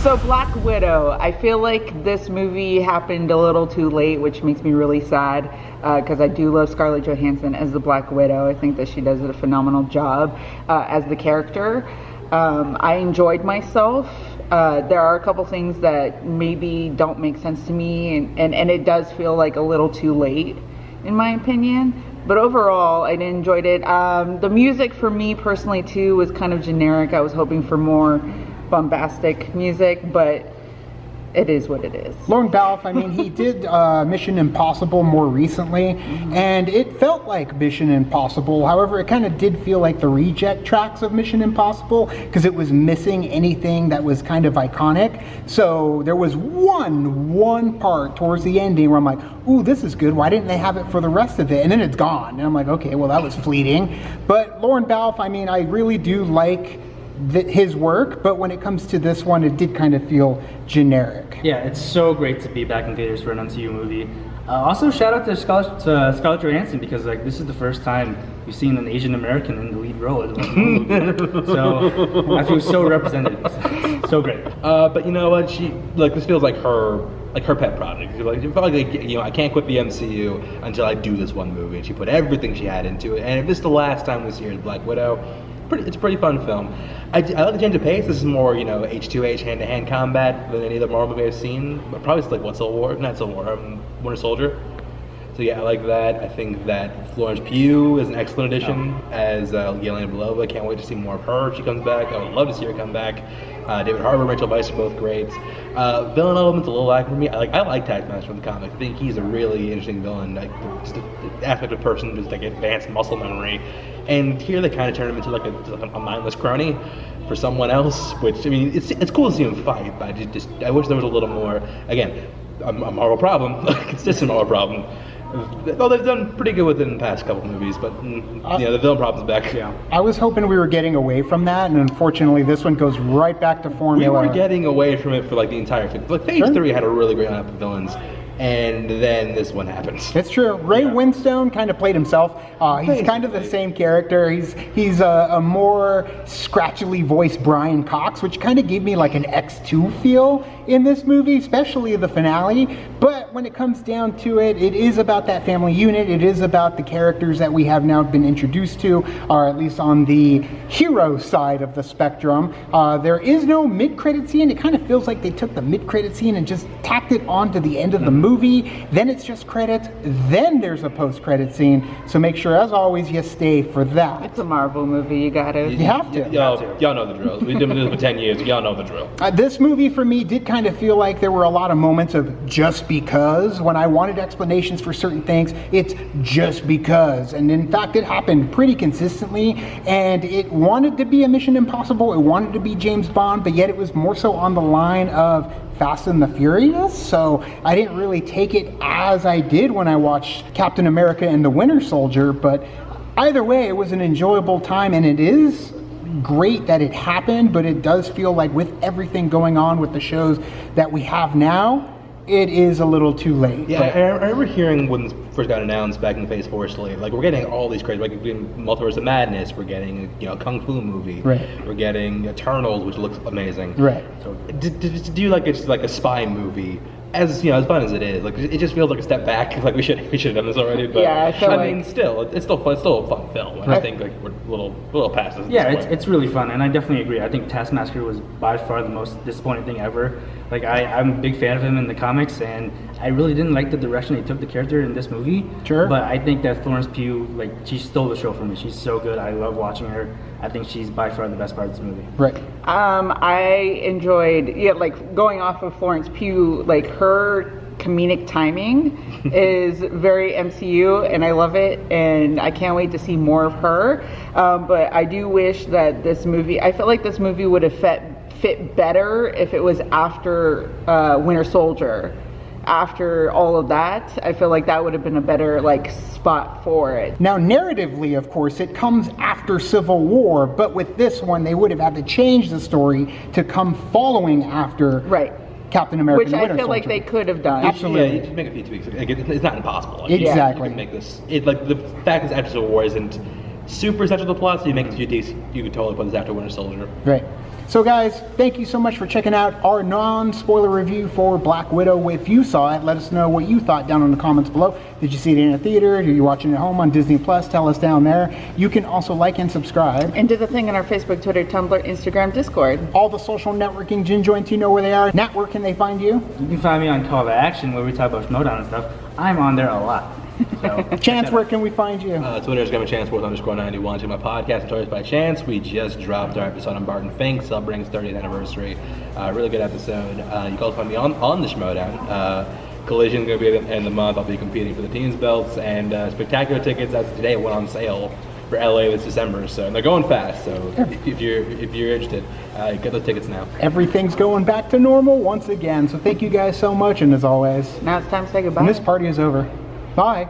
So Black Widow, I feel like this movie happened a little too late, which makes me really sad because I do love Scarlett Johansson as the Black Widow. I think that she does a phenomenal job as the character. I enjoyed myself. There are a couple things that maybe don't make sense to me, and it does feel like a little too late, in my opinion. But overall, I enjoyed it. The music for me personally, too, was kind of generic. I was hoping for more bombastic music, but it is what it is. Lorne Balfe, I mean, he did Mission Impossible more recently, and it felt like Mission Impossible. However, it kind of did feel like the reject tracks of Mission Impossible because it was missing anything that was kind of iconic. So there was one part towards the ending where I'm like, ooh, this is good. Why didn't they have it for the rest of it? And then it's gone. And I'm like, okay, well, that was fleeting. But Lorne Balfe, I mean, I really do like his work, but when it comes to this one, it did kind of feel generic. Yeah, it's so great to be back in theaters for an MCU movie. Also, shout out to Scarlett Johansson because this is the first time we've seen an Asian American in the lead role in one movie. So I feel so represented. So great. But you know what? This feels like her pet project. It felt like I can't quit the MCU until I do this one movie, and she put everything she had into it. And if this is the last time we see her as Black Widow, it's a pretty fun film. I like the change of pace. This is more, H2H hand-to-hand combat than any other Marvel movie I've seen. But probably it's like Winter Soldier. So yeah, I like that. I think that Florence Pugh is an excellent addition as Yelena Belova. I can't wait to see more of her if she comes back. I would love to see her come back. David Harbour, Rachel Weisz are both great. Villain element's a little lacking for me. I like Taskmaster from the comics. I think he's a really interesting villain. Just the aspect of person, just like advanced muscle memory. And here they kind of turn him into a mindless crony for someone else. Which, I mean, it's cool to see him fight, but I wish there was a little more. Again, a Marvel problem, a consistent Marvel problem. Well, they've done pretty good with it in the past couple movies, but the villain problem's back. Yeah, I was hoping we were getting away from that, and unfortunately, this one goes right back to formula. We were getting away from it for the entire film. Phase 3 had a really great lineup of villains, and then this one happens. It's true. Ray Winstone kind of played himself. He's kind of the same character. He's a more scratchily voiced Brian Cox, which kind of gave me like an X2 feel in this movie, especially the finale. But when it comes down to it, it is about that family unit. It is about the characters that we have now been introduced to, or at least on the hero side of the spectrum. There is no mid-credit scene. It kind of feels like they took the mid-credit scene and just tacked it onto the end of the movie. Then it's just credits. Then there's a post-credit scene. So make sure, as always, you stay for that. It's a Marvel movie. You got to. You have to. Y'all know the drill. We've been doing this for 10 years. Y'all know the drill. This movie, for me, did kind of feel like there were a lot of moments of just because. When I wanted explanations for certain things, it's just because. And in fact, it happened pretty consistently. And it wanted to be a Mission Impossible. It wanted to be James Bond, but yet it was more so on the line of Fast and the Furious. So I didn't really take it as I did when I watched Captain America and the Winter Soldier. But either way, it was an enjoyable time, and it is great that it happened, but it does feel like with everything going on with the shows that we have now, it is a little too late. Yeah, I remember hearing when this first got announced back in the Phase 4 slate, we're getting all these crazy, we're getting Multiverse of Madness, we're getting a Kung Fu movie, right. We're getting Eternals, which looks amazing. Right. So do you like it's like a spy movie? As fun as it is, it just feels like a step back. We should have done this already, but yeah, I mean, still, it's still fun. It's still a fun film. And I think we're a little past this. Yeah, it's really fun, and I definitely agree. I think Taskmaster was by far the most disappointing thing ever. I'm a big fan of him in the comics, and I really didn't like the direction they took the character in this movie. Sure. But I think that Florence Pugh, she stole the show from me. She's so good. I love watching her. I think she's by far the best part of this movie. Right. I enjoyed, going off of Florence Pugh, her comedic timing is very MCU, and I love it, and I can't wait to see more of her. But I do wish that this movie, I feel like this movie would have fit better if it was after Winter Soldier. After all of that, I feel like that would have been a better spot for it. Now, narratively, of course, it comes after Civil War, but with this one, they would have had to change the story to come following after right. Captain America. Which I feel like they could have done. Absolutely. Yeah, you can make a few tweaks. It's not impossible. Exactly. You can make this. The fact that after Civil War isn't super essential to the plot, so you make a few tweaks. You could totally put this after Winter Soldier. Right. So guys, thank you so much for checking out our non-spoiler review for Black Widow. If you saw it, let us know what you thought down in the comments below. Did you see it in a theater? Are you watching it at home on Disney Plus? Tell us down there. You can also like and subscribe. And do the thing on our Facebook, Twitter, Tumblr, Instagram, Discord. All the social networking gin joints, you know where they are. Nat, where can they find you? You can find me on Call to Action, where we talk about Schmodown and stuff. I'm on there a lot. So, Chance, where can we find you? Twitter is @Chance4_91. To my podcast, Toys by Chance. We just dropped our episode on Barton Fink, celebrating his 30th anniversary. Really good episode. You can also find me on the Schmodown. Collision's going to be at the end of the month. I'll be competing for the teams belts, and Spectacular tickets as of today went on sale for LA this December. So and they're going fast. So if you're interested, get those tickets now. Everything's going back to normal once again. So thank you guys so much, and as always, Now it's time to say goodbye. and this party is over. Bye.